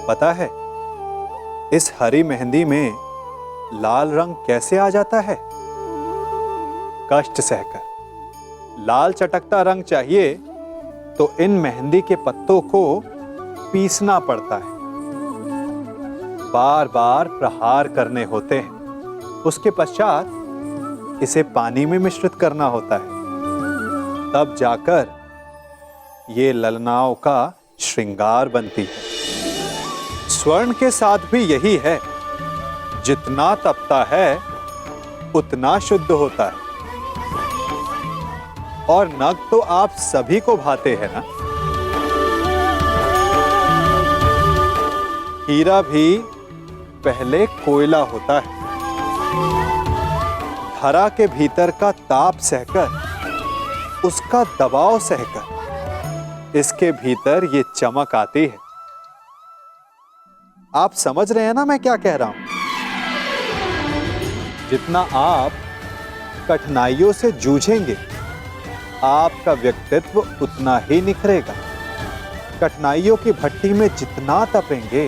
पता है इस हरी मेहंदी में लाल रंग कैसे आ जाता है? कष्ट सहकर। लाल चटकता रंग चाहिए तो इन मेहंदी के पत्तों को पीसना पड़ता है, बार बार प्रहार करने होते हैं। उसके पश्चात इसे पानी में मिश्रित करना होता है, तब जाकर ये ललनाओं का श्रृंगार बनती है। स्वर्ण के साथ भी यही है, जितना तपता है उतना शुद्ध होता है। और नग तो आप सभी को भाते हैं ना। हीरा भी पहले कोयला होता है, धरा के भीतर का ताप सहकर, उसका दबाव सहकर इसके भीतर ये चमक आती है। आप समझ रहे हैं ना मैं क्या कह रहा हूं? जितना आप कठिनाइयों से जूझेंगे, आपका व्यक्तित्व उतना ही निखरेगा। कठिनाइयों की भट्टी में जितना तपेंगे,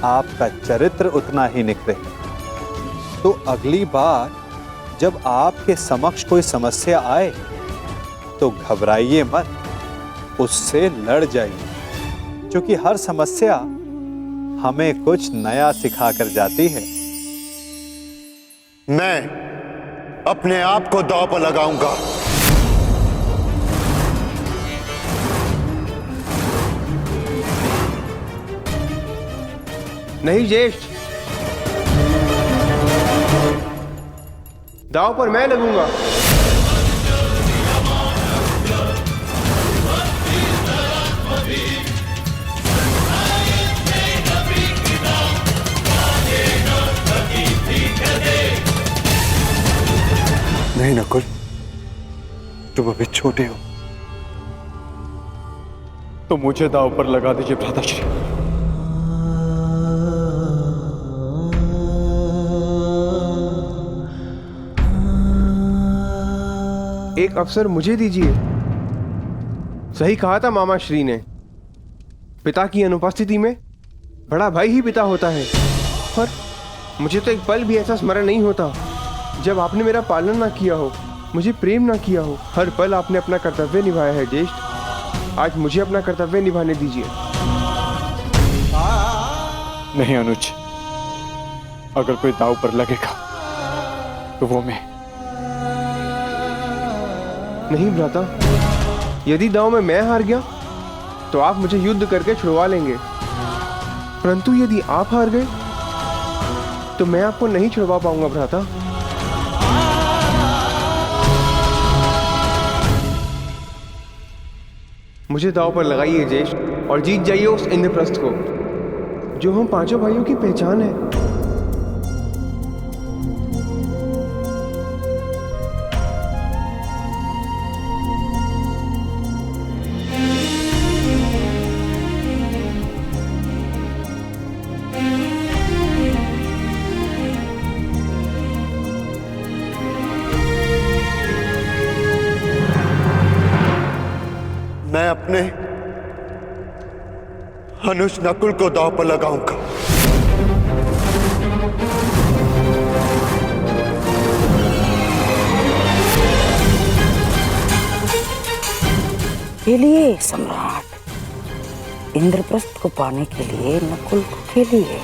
आपका चरित्र उतना ही निखरेगा। तो अगली बार जब आपके समक्ष कोई समस्या आए तो घबराइए मत, उससे लड़ जाइए, क्योंकि हर समस्या हमें कुछ नया सिखा कर जाती है। मैं अपने आप को दांव पर लगाऊंगा। नहीं ज्येष्ठ, दांव पर मैं लगूंगा। नहीं नकुल, तुम अभी छोटे हो। तो मुझे दांव पर लगा दीजिए भ्राताश्री। एक अवसर मुझे दीजिए। सही कहा था मामा श्री ने, पिता की अनुपस्थिति में बड़ा भाई ही पिता होता है। पर मुझे तो एक पल भी ऐसा स्मरण नहीं होता जब आपने मेरा पालन ना किया हो, मुझे प्रेम ना किया हो। हर पल आपने अपना कर्तव्य निभाया है ज्येष्ठ। आज मुझे अपना कर्तव्य निभाने दीजिए। नहीं अनुज, अगर कोई दांव पर लगेगा तो वो मैं। नहीं भ्राता, यदि दांव में मैं हार गया तो आप मुझे युद्ध करके छुड़वा लेंगे, परंतु यदि आप हार गए तो मैं आपको नहीं छुड़वा पाऊंगा भ्राता। मुझे दांव पर लगाइए ज्येष्ठ और जीत जाइए उस इंद्रप्रस्थ को, जो हम पांचों भाइयों की पहचान है। मैं अपने अनुज नकुल को दांव पर लगाऊंगा। खेलिए सम्राट, इंद्रप्रस्थ को पाने के लिए नकुल को खेलिए।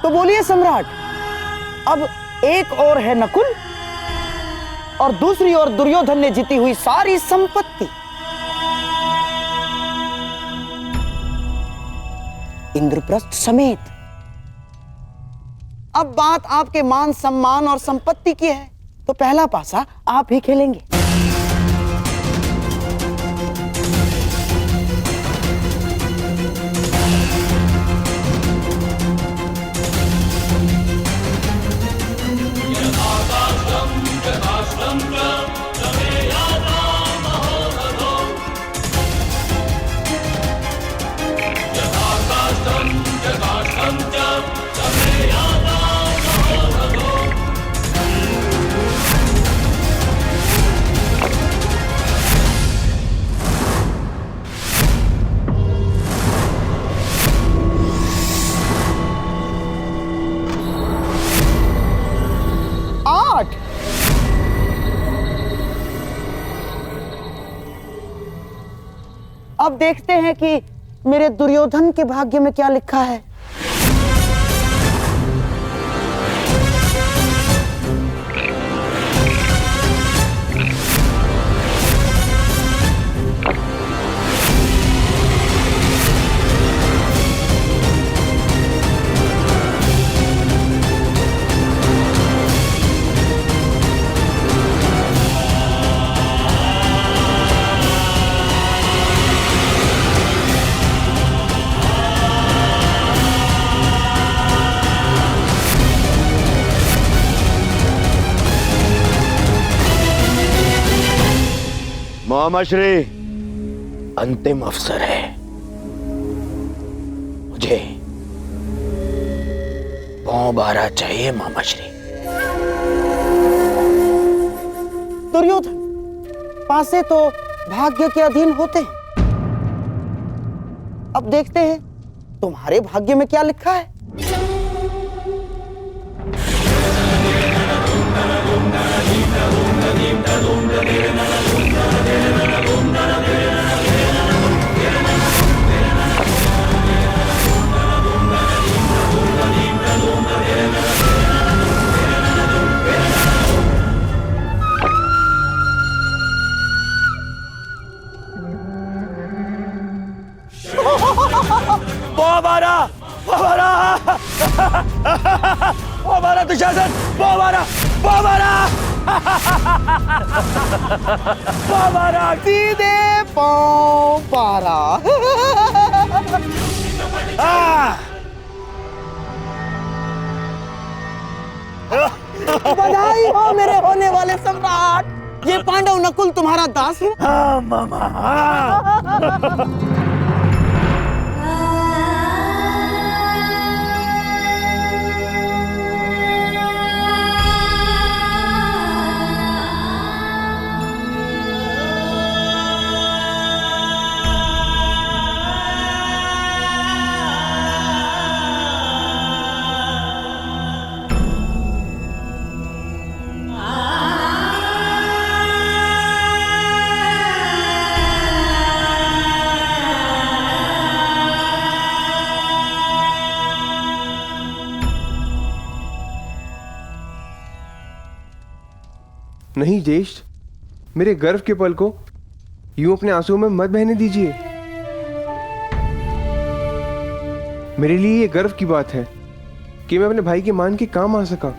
तो बोलिए सम्राट, अब एक ओर है नकुल और दूसरी ओर दुर्योधन ने जीती हुई सारी संपत्ति। इंद्रप्रस्थ समेत। अब बात आपके मान सम्मान और संपत्ति की है, तो पहला पासा आप ही खेलेंगे। अब देखते हैं कि मेरे दुर्योधन के भाग्य में क्या लिखा है। मामा श्री, अंतिम अवसर है। मुझे 12 चाहिए मामा श्री। दुर्योधन, पासे तो भाग्य के अधीन होते हैं। अब देखते हैं तुम्हारे भाग्य में क्या लिखा है। हमारा दुशासन, हमारा सीधे पांव पारा। बधाई हो मेरे होने वाले सम्राट। ये पांडव नकुल तुम्हारा दास है। हाँ मामा, हाँ। नहीं ज्येष्ठ, मेरे गर्व के पल को यूं अपने आंसुओं में मत बहने दीजिए। मेरे लिए ये गर्व की बात है कि मैं अपने भाई के मान के काम आ सका।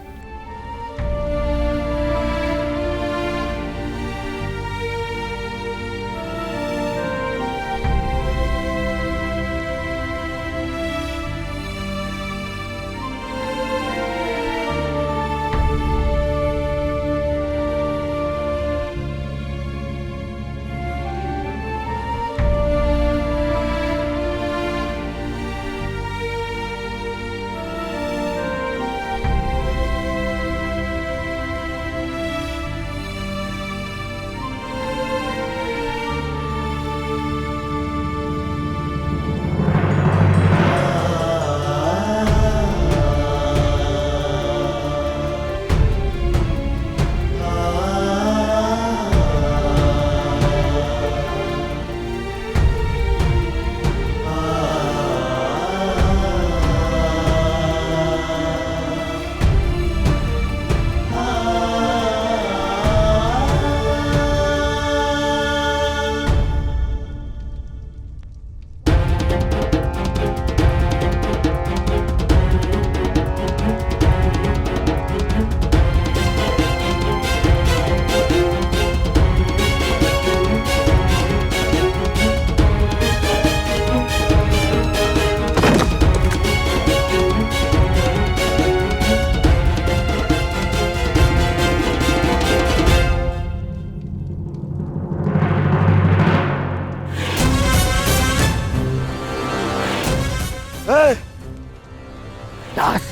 दास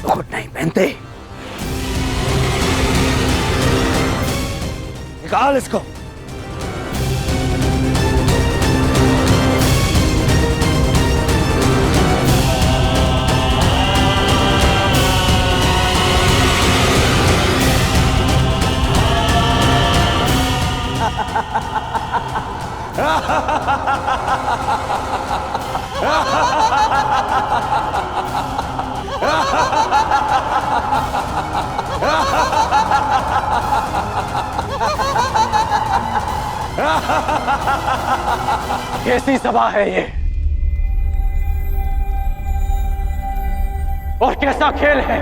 मुकुट नहीं पहनते। निकाल इसको। कैसी सभा है ये और कैसा खेल है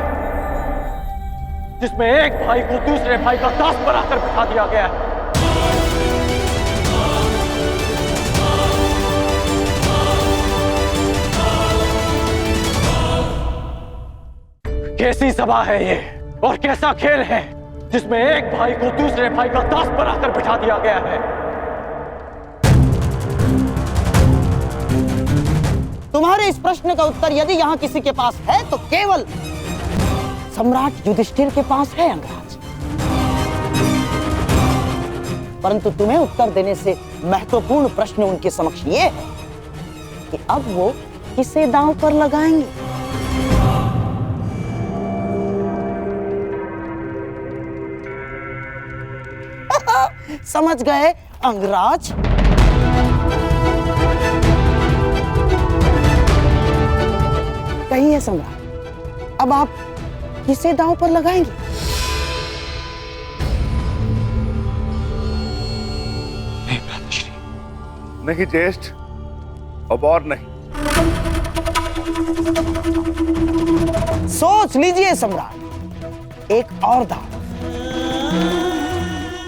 जिसमें एक भाई को दूसरे भाई का दास बनाकर बिठा दिया गया है। कैसी सभा है ये और कैसा खेल है जिसमें एक भाई को दूसरे भाई का दास बनाकर बिठा दिया गया है। तुम्हारे इस प्रश्न का उत्तर यदि यहाँ किसी के पास है तो केवल सम्राट युधिष्ठिर के पास है अंगराज। परंतु तुम्हें उत्तर देने से महत्वपूर्ण प्रश्न उनके समक्ष ये है कि अब वो किसे दांव पर लगाएंगे। समझ गए अंगराज? कही है सम्राट, अब आप किसे दांव पर लगाएंगे? नहीं ज्येष्ठ, अब और नहीं। सोच लीजिए सम्राट, एक और दांव।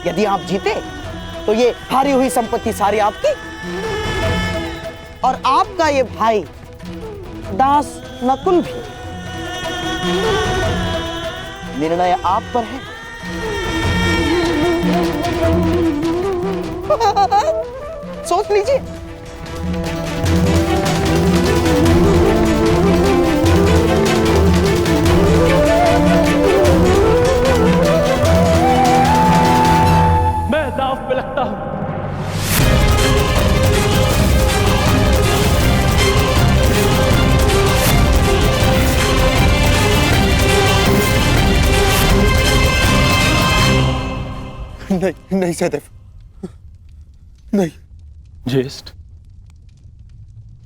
यदि आप जीते तो ये हारी हुई संपत्ति सारी आपकी और आपका ये भाई दास नकुल भी। निर्णय आप पर है। सोच लीजिए। मैं दांव पे लगता हूं। नहीं नहीं सहदेव, नहीं। ज्येष्ठ,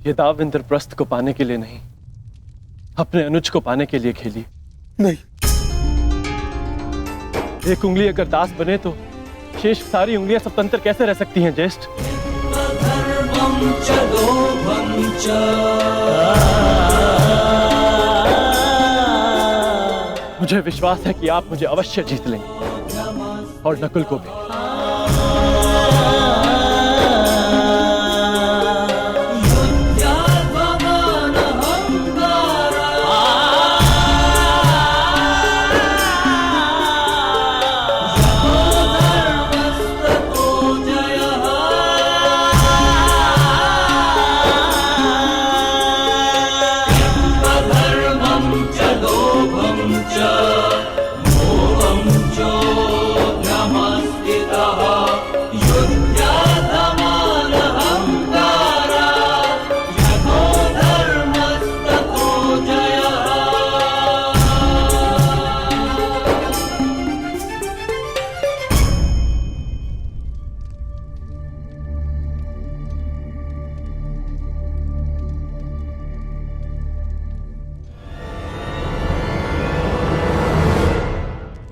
ये दाव इंद्रप्रस्थ को पाने के लिए नहीं, अपने अनुज को पाने के लिए खेली। नहीं। एक उंगली अगर दास बने तो शेष सारी उंगलियां स्वतंत्र कैसे रह सकती हैं ज्येष्ठ? मुझे विश्वास है कि आप मुझे अवश्य जीत लेंगे और नकुल को भी।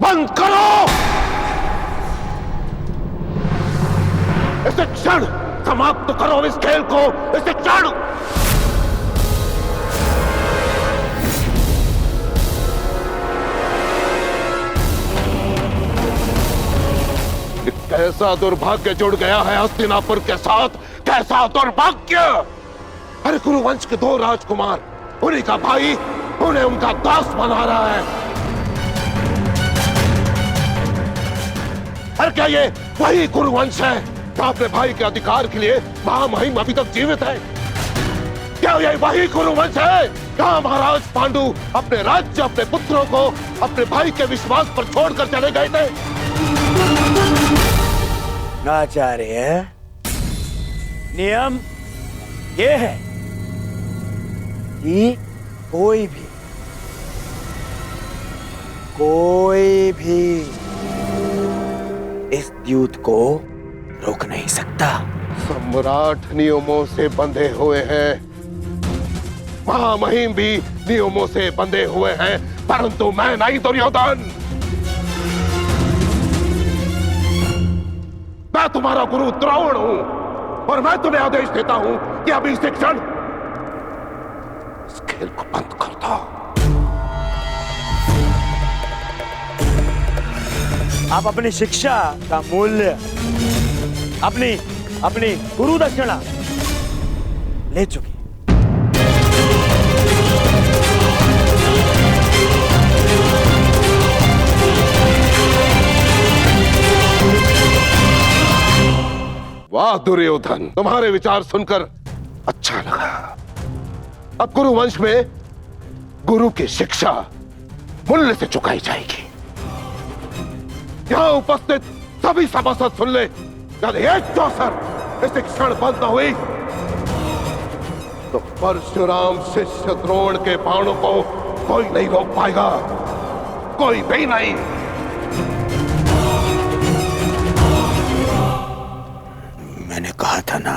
बंद करो! इसे क्षण समाप्त करो, इस खेल को, इसे क्षण! कैसा दुर्भाग्य जुड़ गया है हस्तिनापुर के साथ, कैसा दुर्भाग्य! अरे कुरुवंश के 2 राजकुमार, उन्हीं का भाई उन्हें उनका दास बना रहा है। अरे क्या ये वही कुरुवंश है जो अपने भाई के अधिकार के लिए महामहिम अभी तक जीवित है? क्या ये वही कुरुवंश है जहां महाराज पांडु अपने राज्य, अपने पुत्रों को अपने भाई के विश्वास पर छोड़कर चले गए थे? आचार्य, नियम ये है कि कोई भी इस युद्ध को रोक नहीं सकता। सम्राट नियमों से बंधे हुए हैं, महामहिम भी नियमों से बंधे हुए हैं, परंतु मैं नहीं दुर्योधन। मैं तुम्हारा गुरु द्रोण हूं और मैं तुम्हें आदेश देता हूं कि अभी से क्षण इस खेल को बंद कर दो। आप अपनी शिक्षा का मूल्य, अपनी गुरु दक्षिणा ले चुके। वाह दुर्योधन, तुम्हारे विचार सुनकर अच्छा लगा। अब गुरुवंश में गुरु की शिक्षा मूल्य से चुकाई जाएगी। यहां उपस्थित सभी सभासद सुन ले, यदि एक चौसर इस क्षण बंद न हुई तो परशुराम शिष्य द्रोण के बाणों को कोई नहीं रोक पाएगा, कोई भी नहीं। मैंने कहा था ना,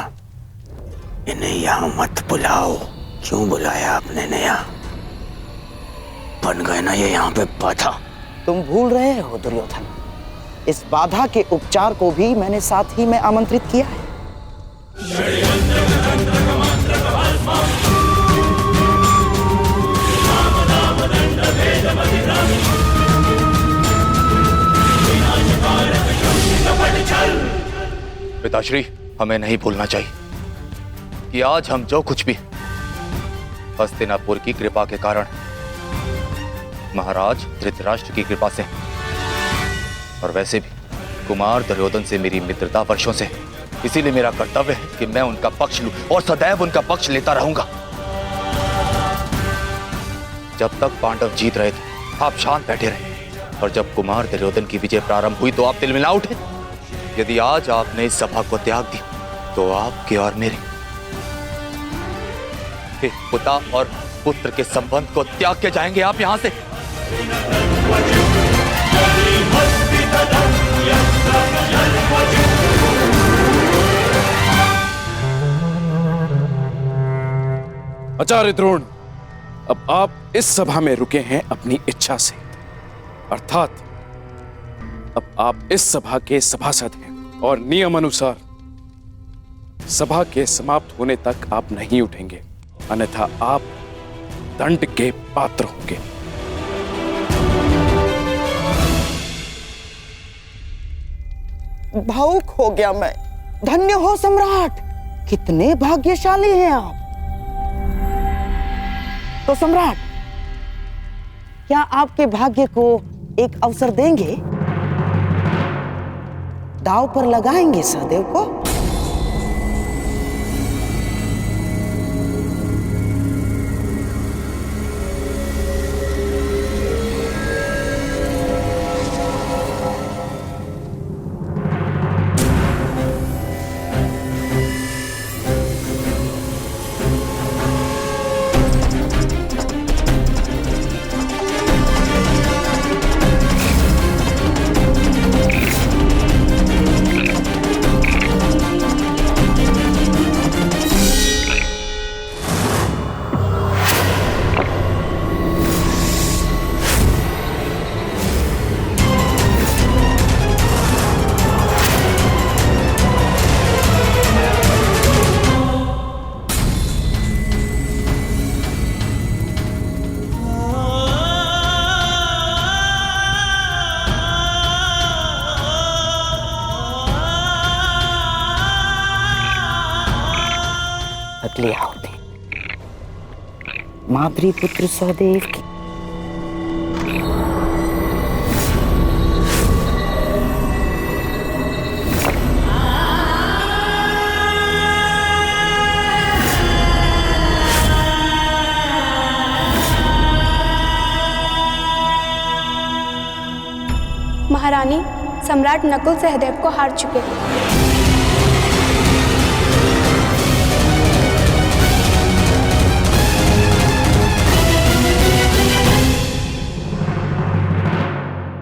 इन्हें यहां मत बुलाओ। क्यों बुलाया आपने ने यहां? बन गए ना ये यहाँ पे बाधा। तुम भूल रहे हो दुर्योधन, इस बाधा के उपचार को भी मैंने साथ ही में आमंत्रित किया है। पिताश्री, हमें नहीं भूलना चाहिए कि आज हम जो कुछ भी हस्तिनापुर की कृपा के कारण, महाराज धृतराष्ट्र की कृपा से, और वैसे भी कुमार दुर्योधन से मेरी मित्रता वर्षों से, इसीलिए मेरा कर्तव्य है कि मैं उनका पक्ष लूं और सदैव उनका पक्ष लेता रहूंगा। जब तक पांडव जीत रहे थे आप शांत बैठे रहे, और जब कुमार दुर्योधन की विजय प्रारंभ हुई तो आप तिलमिला उठे। यदि आज आपने इस सभा को त्याग दिया तो आपके और मेरे पिता और पुत्र के संबंध को त्याग के जाएंगे आप यहां से। आचार्य द्रोण, अब आप इस सभा में रुके हैं अपनी इच्छा से, अर्थात अब आप इस सभा के सभासद हैं और नियम अनुसार सभा के समाप्त होने तक आप नहीं उठेंगे, अन्यथा आप दंड के पात्र होंगे। भावुक हो गया मैं। धन्य हो सम्राट, कितने भाग्यशाली हैं आप। तो सम्राट, क्या आपके भाग्य को एक अवसर देंगे? दांव पर लगाएंगे सहदेव को? अगली आहुति माद्री पुत्र सहदेव की। महारानी, सम्राट नकुल सहदेव को हार चुके हैं।